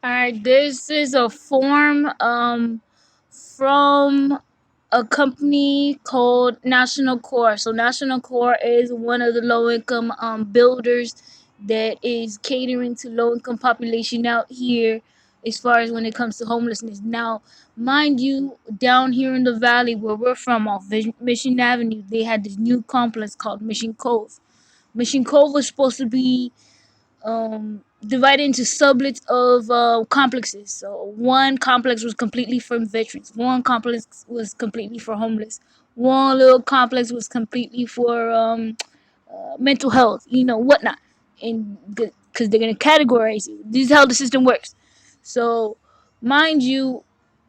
All right, this is a form from a company called National Core. So National Core is one of the low income builders that is catering to low income population out here as far as when it comes to homelessness. Now, mind you, down here in the valley where we're from off Mission Avenue, they had this new complex called Mission Cove. Mission Cove was supposed to be divided into sublets of complexes. So one complex was completely for veterans. One complex was completely for homeless. One little complex was completely for mental health, whatnot. And because they're gonna categorize you. This is how the system works. So, mind you,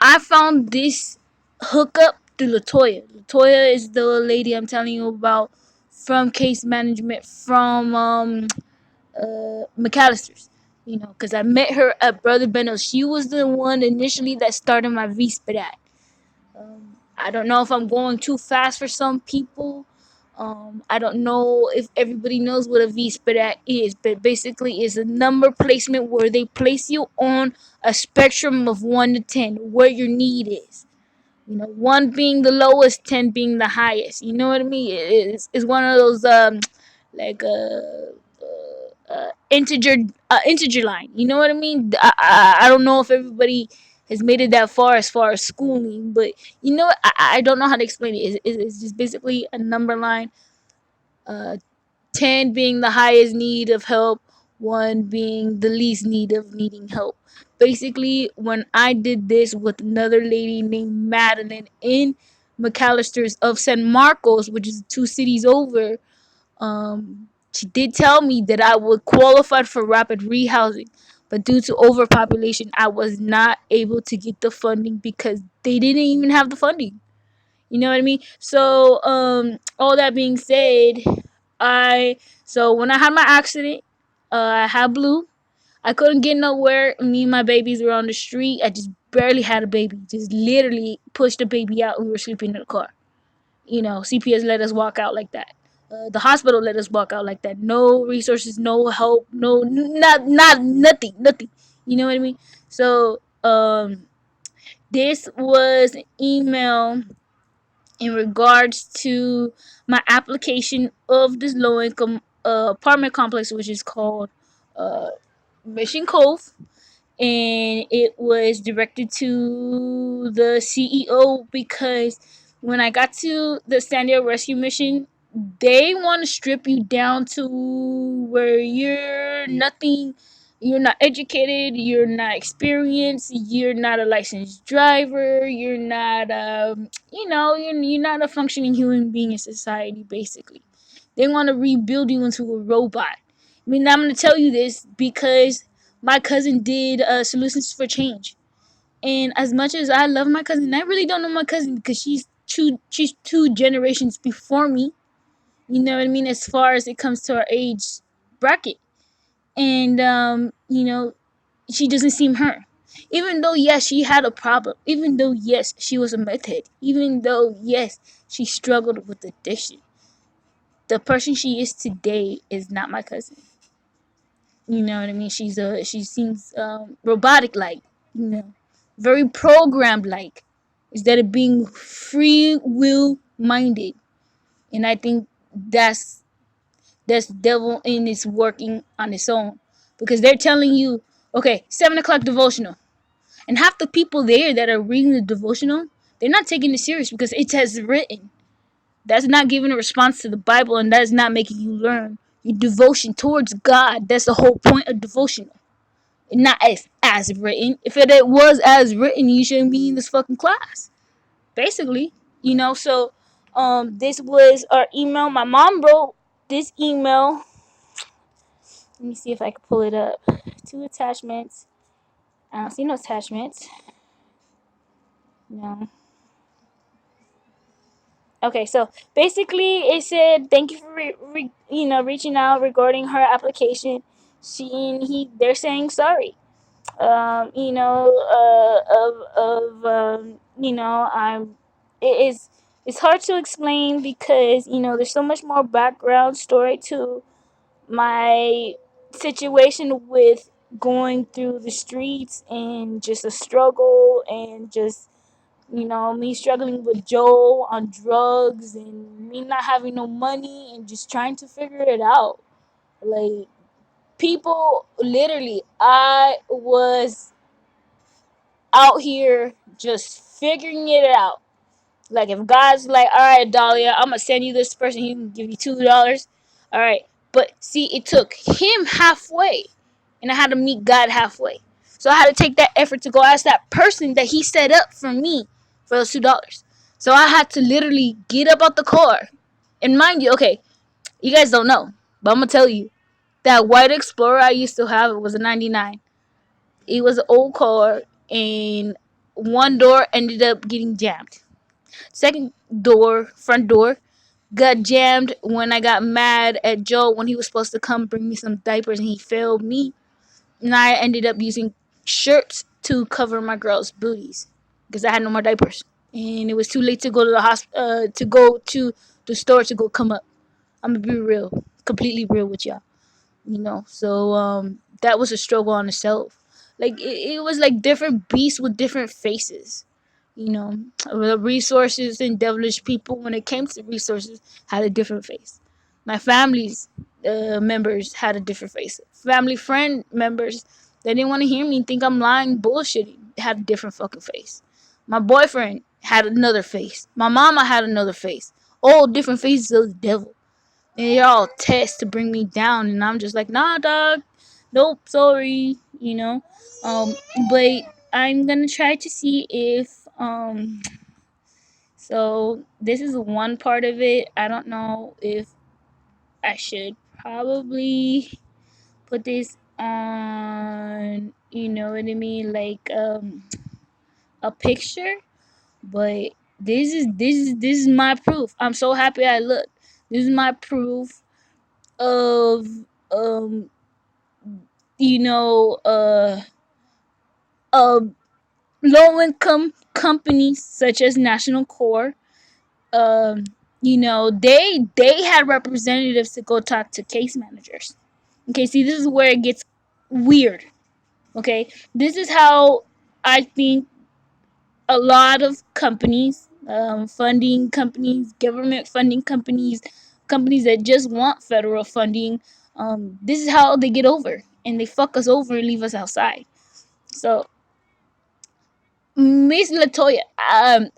I found this hookup through Latoya. Latoya is the lady I'm telling you about from case management from McAllister's. Because I met her at Brother Benno's. She was the one initially that started my VSPAD. I don't know if I'm going too fast for some people. I don't know if everybody knows what a VSPAD is, but basically it's a number placement where they place you on a spectrum of 1 to 10, where your need is. 1 being the lowest, 10 being the highest. You know what I mean? It's one of those like integer line. You know what I mean? I don't know if everybody has made it that far as far as schooling, but I don't know how to explain it. It's just basically a number line. Uh, 10 being the highest need of help, 1 being the least need of needing help. Basically, when I did this with another lady named Madeline in McAllister's of San Marcos, which is 2 cities over, she did tell me that I would qualify for rapid rehousing, but due to overpopulation, I was not able to get the funding because they didn't even have the funding. You know what I mean? So, all that being said, I so when I had my accident, I had blue. I couldn't get nowhere. Me and my babies were on the street. I just barely had a baby. Just literally pushed the baby out. We were sleeping in the car. CPS let us walk out like that. The hospital let us walk out like that. No resources, no help, no not nothing, nothing. You know what I mean? So this was an email in regards to my application of this low income apartment complex, which is called uh, Mission Cove, and it was directed to the CEO because when I got to the Sandia Rescue Mission, they want to strip you down to where you're nothing. You're not educated. You're not experienced. You're not a licensed driver. You're not, you're not a functioning human being in society. Basically, they want to rebuild you into a robot. I mean, I'm gonna tell you this because my cousin did Solutions for Change, and as much as I love my cousin, I really don't know my cousin because she's two generations before me. You know what I mean? As far as it comes to our age bracket, and she doesn't seem her. Even though yes, she had a problem. Even though yes, she was a meth head. Even though yes, she struggled with addiction. The person she is today is not my cousin. You know what I mean? She seems robotic like, you know, very programmed like, instead of being free will minded. And I think that's devil in its working on its own, because they're telling you, okay, 7 o'clock devotional, and half the people there that are reading the devotional, they're not taking it serious because it says written. That's not giving a response to the Bible, and that is not making you learn your devotion towards God. That's the whole point of devotional. Not as written. If it was as written, you shouldn't be in this fucking class. Basically, So, this was our email. My mom wrote this email. Let me see if I can pull it up. 2 attachments. I don't see no attachments. No. Okay, so basically, it said thank you for reaching out regarding her application. They're saying sorry. I'm it's hard to explain because there's so much more background story to my situation with going through the streets and just a struggle, and just, me struggling with Joe on drugs, and me not having no money, and just trying to figure it out. Like, people, literally, I was out here just figuring it out. Like, if God's like, all right, Dahlia, I'm gonna send you this person, he can give you $2. All right, but see, it took him halfway, and I had to meet God halfway. So I had to take that effort to go ask that person that he set up for me for those $2. So I had to literally get up out the car, and mind you, okay, you guys don't know, but I'm gonna tell you that white Explorer I used to have, it was a '99. It was an old car, and one door ended up getting jammed. Second door, front door, got jammed when I got mad at Joe when he was supposed to come bring me some diapers and he failed me. And I ended up using shirts to cover my girl's booties because I had no more diapers. And it was too late to go to the to go to the store to go come up. I'm gonna be real, completely real with y'all. So that was a struggle on itself. Like, it was like different beasts with different faces. The resources and devilish people, when it came to resources, had a different face. My family's members had a different face. Family friend members, they didn't want to hear me and think I'm lying, bullshitting, had a different fucking face. My boyfriend had another face. My mama had another face. All different faces of the devil, and they're all tests to bring me down, and I'm just like, nah, dog, nope, sorry, um but I'm gonna try to see if so this is one part of it. I don't know if I should probably put this on, you know what I mean, like a picture, but this is my proof. I'm so happy I looked. This is my proof of um you know uh low income companies such as National Core. um they had representatives to go talk to case managers. Okay, see, this is where it gets weird. Okay, this is how I think a lot of companies, funding companies, government funding companies, companies that just want federal funding, this is how they get over, and they fuck us over and leave us outside. So, Miss Latoya,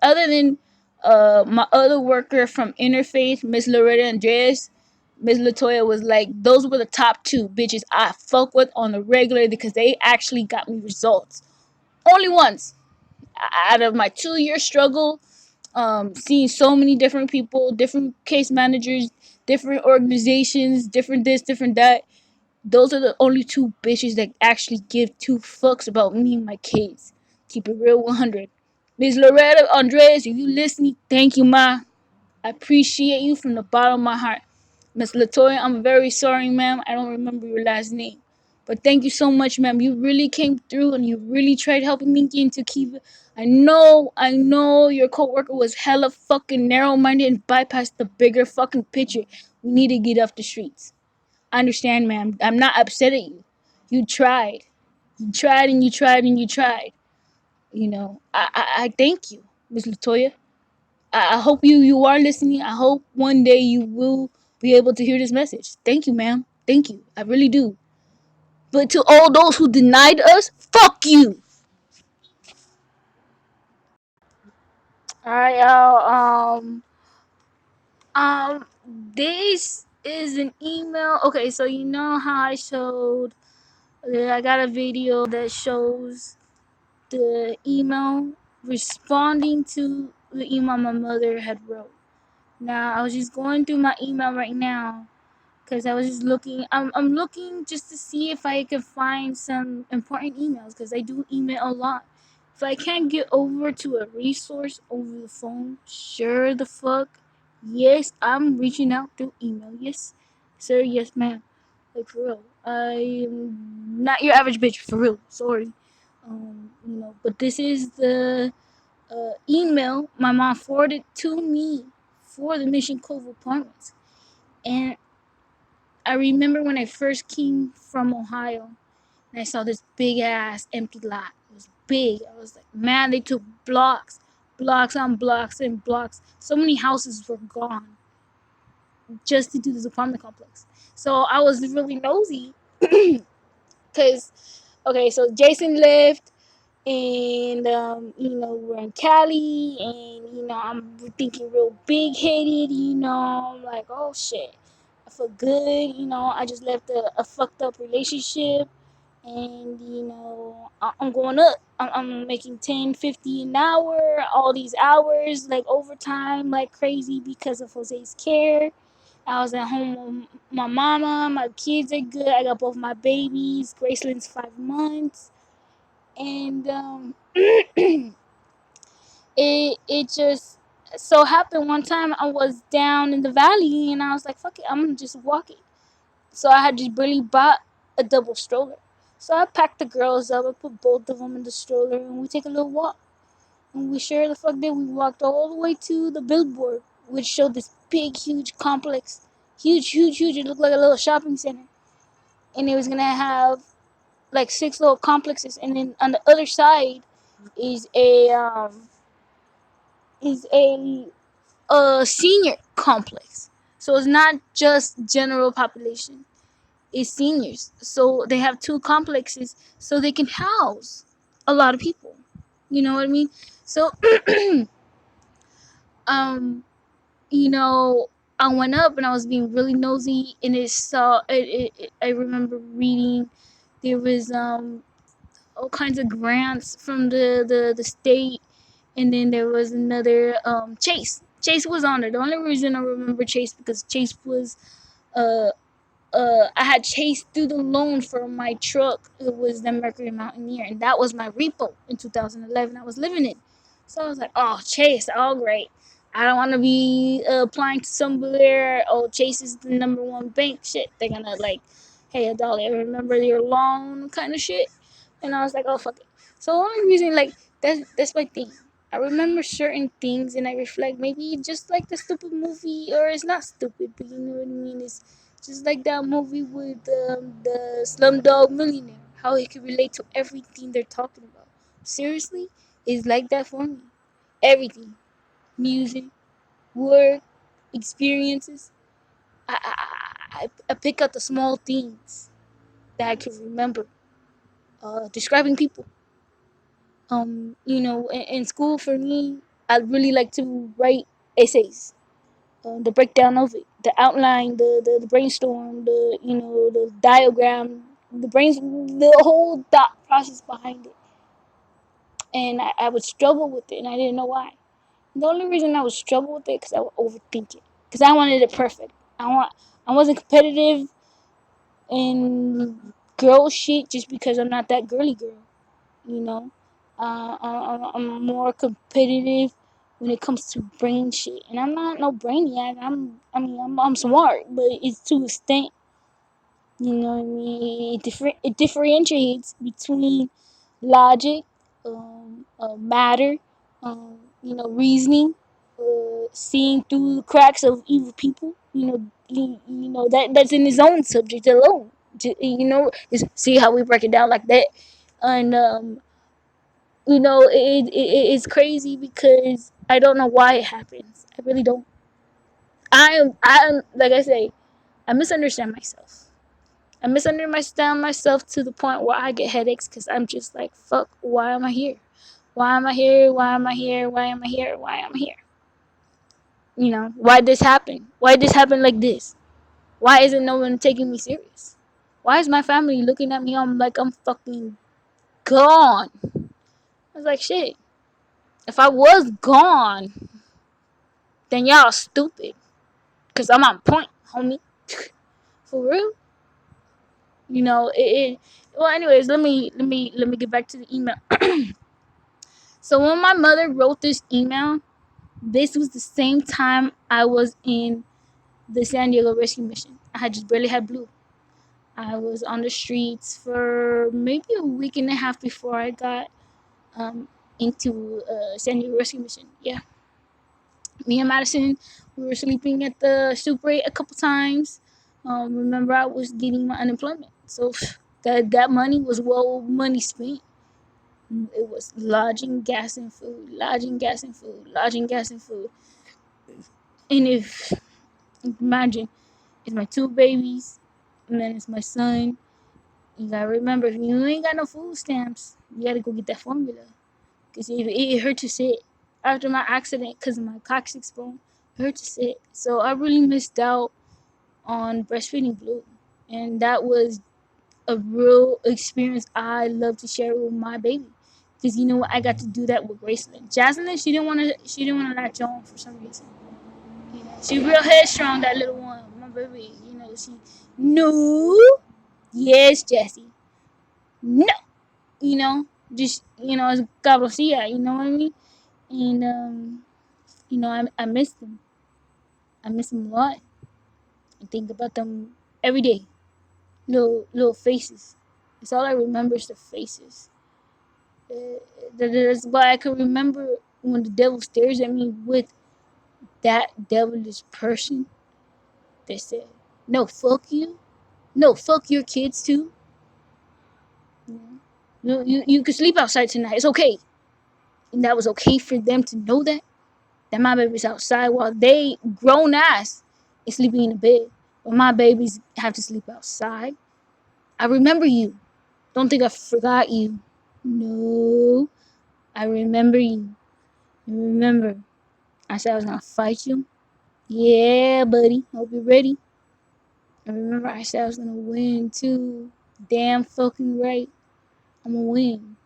other than my other worker from Interfaith, Miss Loretta Andreas, Miss Latoya was like, those were the top two bitches I fuck with on the regular because they actually got me results. Only once out of my 2 year struggle, seeing so many different people, different case managers, different organizations, different this, different that. Those are the only two bitches that actually give two fucks about me and my kids. Keep it real 100. Ms. Loretta Andres, if you listening, thank you, ma. I appreciate you from the bottom of my heart. Miss Latoya, I'm very sorry, ma'am. I don't remember your last name. But thank you so much, ma'am. You really came through and you really tried helping me get into Kiva. I know your coworker was hella fucking narrow-minded and bypassed the bigger fucking picture. We need to get off the streets. I understand, ma'am. I'm not upset at you. You tried. You tried and you tried and you tried. I thank you, Miss Latoya. I hope you are listening. I hope one day you will be able to hear this message. Thank you, ma'am. Thank you. I really do. But to all those who denied us, fuck you. Alright, y'all. This is an email. Okay, so you know how I showed that I got a video that shows the email responding to the email my mother had wrote. Now, I was just going through my email right now because I was just looking. I'm looking just to see if I can find some important emails because I do email a lot. If I can't get over to a resource over the phone, sure the fuck, yes, I'm reaching out through email. Yes, sir. Yes, ma'am. Like, for real. I'm not your average bitch, for real. Sorry. But this is the email my mom forwarded to me for the Mission Cove Apartments. And I remember when I first came from Ohio, and I saw this big ass empty lot. It was big. I was like, man, they took blocks, blocks on blocks and blocks. So many houses were gone just to do this apartment complex. So I was really nosy because, okay, so Jason left, and we're in Cali, and I'm thinking real big headed. I'm like, oh shit, I feel good. I just left a fucked up relationship, and I'm going up. I'm making 10.50 an hour, all these hours like overtime like crazy because of Jose's care. I was at home with my mama. My kids are good. I got both my babies. Graceland's 5 months, and it just so happened one time I was down in the valley, and I was like, fuck it, I'm gonna just walk it. So I had just barely bought a double stroller. So I packed the girls up. I put both of them in the stroller, and we take a little walk. And we sure the fuck did. We walked all the way to the billboard, which showed this big, huge complex. Huge, huge, huge. It looked like a little shopping center. And it was going to have like 6 little complexes. And then on the other side is a senior complex. So it's not just general population. It's seniors. So they have 2 complexes so they can house a lot of people. You know what I mean? So um I went up and I was being really nosy, and I remember reading there was all kinds of grants from the state, and then there was another Chase was on it. The only reason I remember Chase because Chase was uh I had Chase do the loan for my truck. It was the Mercury Mountaineer, and that was my repo in 2011. I was living it, so I was like, "Oh, Chase, all great. I don't want to be applying to somewhere. Oh, Chase is the #1 bank. Shit, they're gonna like, hey, Dolly, I remember your loan kind of shit." And I was like, "Oh, fuck it." So the only reason, like, that's my thing. I remember certain things and I reflect. Maybe just like the stupid movie, or it's not stupid, but you know what I mean. It's just like that movie with the Slumdog Millionaire, how it can relate to everything they're talking about. Seriously, it's like that for me. Everything, music, work, experiences. I pick out the small things that I can remember. Describing people. In school for me, I really like to write essays. The breakdown of it, the outline, the brainstorm, the diagram, the whole thought process behind it. And I would struggle with it, and I didn't know why. The only reason I would struggle with it because I would overthink it, because I wanted it perfect. I wasn't competitive in girl shit just because I'm not that girly girl. You know, I'm more competitive when it comes to brain shit, and I'm not no brainiac. I'm smart, but it's to an extent. You know what I mean? It differentiates between logic, matter, reasoning, seeing through the cracks of evil people. That's in his own subject alone. See how we break it down like that, and it's crazy because I don't know why it happens. I really don't. I am like I say, I misunderstand myself. I misunderstand myself to the point where I get headaches because I'm just like, fuck, why am I here? Why am I here? Why am I here? Why am I here? Why am I here? Why this happen? Why this happen like this? Why isn't no one taking me serious? Why is my family looking at me? I'm like I'm fucking gone. I was like, shit. If I was gone, then y'all stupid. Cause I'm on point, homie. For real. Well, anyways, let me get back to the email. So when my mother wrote this email, this was the same time I was in the San Diego Rescue Mission. I had just barely had blue. I was on the streets for maybe a week and a half before I got into San Diego Rescue Mission. Yeah, me and Madison, we were sleeping at the Super 8 a couple times. Remember, I was getting my unemployment, so That money was well money spent. It was lodging, gas, and food. Lodging, gas, and food. Lodging, gas, and food. And if imagine, it's my two babies, and then it's my son. You gotta remember, if you ain't got no food stamps, you gotta go get that formula. Cause it hurt to sit after my accident, cause of my coccyx bone. It hurt to sit, so I really missed out on breastfeeding Blue, and that was a real experience I love to share with my baby. Cause you know what, I got to do that with Graceland. Jaslyn, she didn't wanna latch on for some reason. You know, she real headstrong, that little one, my baby. You know, she no, yes, Jessie, no. You know, just as cabrosia, you know what I mean? And I miss them. I miss them a lot. I think about them every day. Little faces. It's all I remember is the faces. That's why I can remember when the devil stares at me with that devilish person that said, "No, fuck you. No, fuck your kids too. You can sleep outside tonight. It's okay." And that was okay for them to know that my baby's outside while they grown ass is sleeping in the bed. But my babies have to sleep outside. I remember you. Don't think I forgot you. No, I remember you. You remember? I said I was gonna fight you. Yeah, buddy. Hope you're ready. I remember I said I was gonna win too. Damn fucking right. I'm gonna win.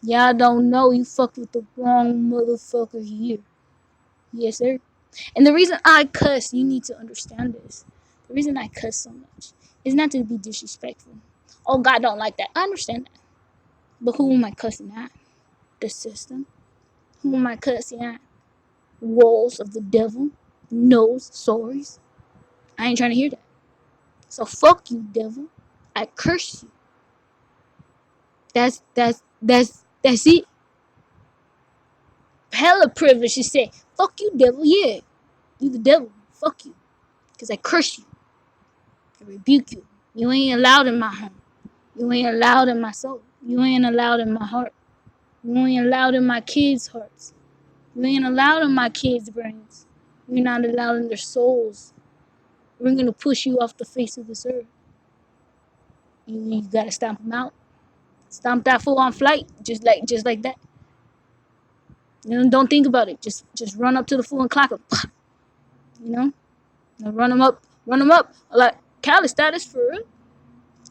Y'all don't know you fucked with the wrong motherfucker here. Yes, sir. And the reason I cuss, you need to understand this. The reason I cuss so much is not to be disrespectful. Oh, God don't like that. I understand that. But who am I cussing at? The system. Who am I cussing at? Walls of the devil. Nose, sorries. I ain't trying to hear that. So fuck you, devil. I curse you. That's it. Hella privilege to say, fuck you, devil. Yeah, you the devil. Fuck you. Because I curse you. I rebuke you. You ain't allowed in my home. You ain't allowed in my soul. You ain't allowed in my heart. You ain't allowed in my kids' hearts. You ain't allowed in my kids' brains. You're not allowed in their souls. We're gonna push you off the face of this earth. You gotta stomp them out. Stomp that fool on flight, just like that. Don't think about it. Just run up to the fool and clock him. You know, and run him up. Like Cali status for real.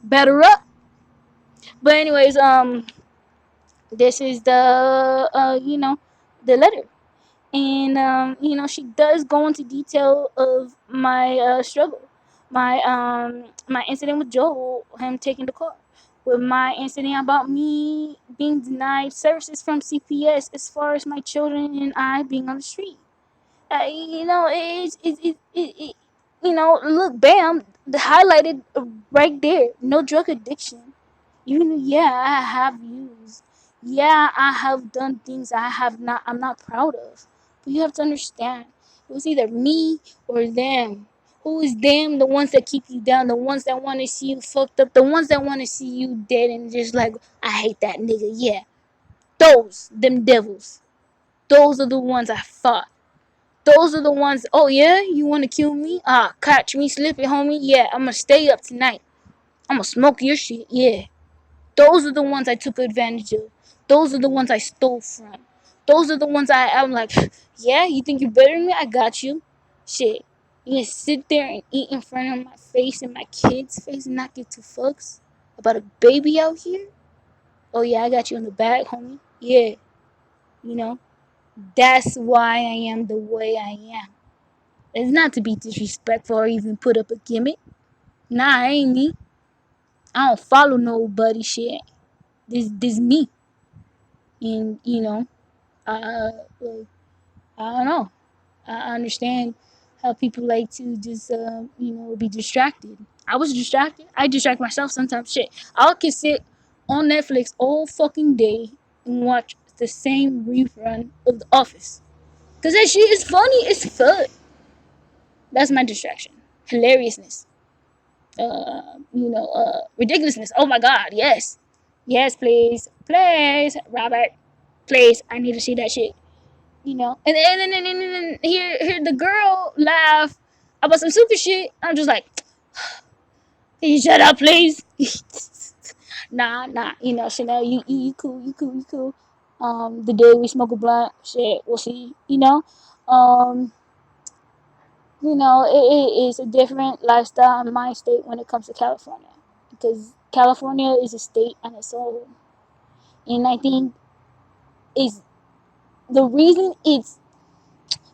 Better up. But anyways, this is the letter. And she does go into detail of my struggle, my incident with Joel, him taking the car, with my incident about me being denied services from CPS as far as my children and I being on the street. Look, bam, the highlighted right there. No drug addiction. Yeah, I have used. Yeah, I have done things I'm not proud of. But you have to understand, it was either me or them. Who is them? The ones that keep you down, the ones that want to see you fucked up, the ones that want to see you dead and just like, I hate that nigga. Yeah, them devils. Those are the ones I fought. Those are the ones, oh yeah, you want to kill me? Ah, catch me slipping, homie. Yeah, I'm going to stay up tonight. I'm going to smoke your shit. Yeah. Those are the ones I took advantage of. Those are the ones I stole from. Those are the ones I'm like, yeah, you think you're better than me? I got you. Shit. You gonna sit there and eat in front of my face and my kid's face and not give two fucks about a baby out here? Oh yeah, I got you in the bag, homie. Yeah. You know, that's why I am the way I am. It's not to be disrespectful or even put up a gimmick. Nah, I ain't me. I don't follow nobody shit. This me. And uh, like, I don't know. I understand how people like to just be distracted. I was distracted. I distract myself sometimes. Shit, I can sit on Netflix all fucking day and watch the same rerun of The Office. Cause that shit is funny. It's fun. That's my distraction. Hilariousness. ridiculousness. Oh my God, yes, yes, please, Robert, please. I need to see that shit. And then hear the girl laugh about some super shit. I'm just like, can you shut up, please? Nah. Chanel, you cool, you cool. The day we smoke a blunt, shit, we'll see. Um, it is a different lifestyle and mind state when it comes to California, because California is a state on its own, and I think is the reason it's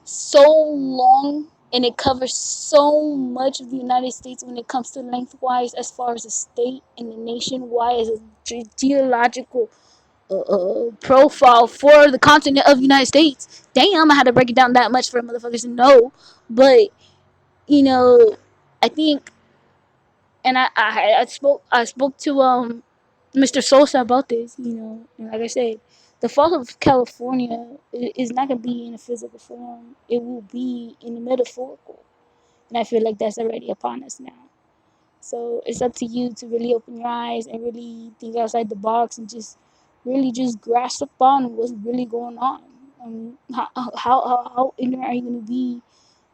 so long and it covers so much of the United States when it comes to lengthwise, as far as the state and the nation wide, as a geological profile for the continent of the United States. Damn, I had to break it down that much for motherfuckers to know. But you know, I think, and I spoke to Mr. Sosa about this. And like I said, the fall of California is not gonna be in a physical form. It will be in the metaphorical, and I feel like that's already upon us now. So it's up to you to really open your eyes and really think outside the box and just really just grasp upon what's really going on. How ignorant are you gonna be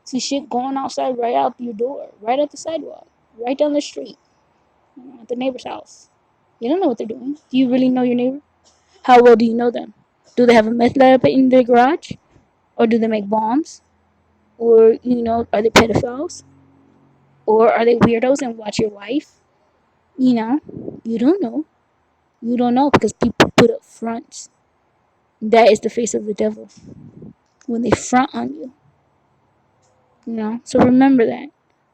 to shit going outside right out your door, right at the sidewalk, right down the street, at the neighbor's house? You don't know what they're doing. Do you really know your neighbor? How well do you know them? Do they have a meth lab in their garage? Or do they make bombs? Or, are they pedophiles? Or are they weirdos and watch your wife? You know, you don't know. You don't know because people put up fronts. That is the face of the devil when they front on you. So remember that.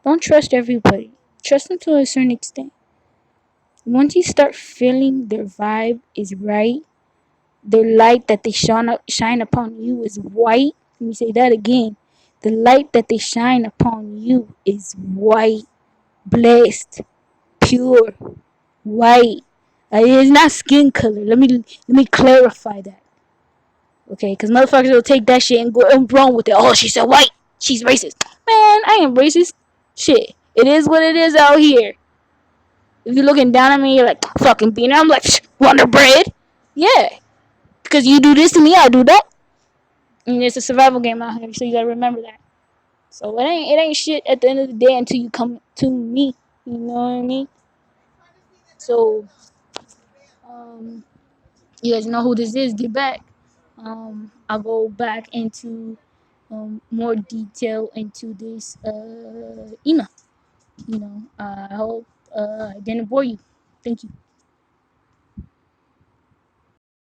Don't trust everybody. Trust them to a certain extent. Once you start feeling their vibe is right, their light that they shine upon you is white. Let me say that again. The light that they shine upon you is white, blessed, pure, white. It is not skin color. Let me clarify that. Okay, because motherfuckers will take that shit and go and run with it. Oh, she said white. She's racist. Man, I ain't racist. Shit. It is what it is out here. If you're looking down at me, you're like, fucking beaner. I'm like, Wonder Bread. Yeah. Because you do this to me, I do that. And it's a survival game out here, so you gotta remember that. So it ain't shit at the end of the day until you come to me. You know what I mean? So, um, you guys know who this is. Get back. I'll go back into more detail into this email. I hope I didn't bore you. Thank you.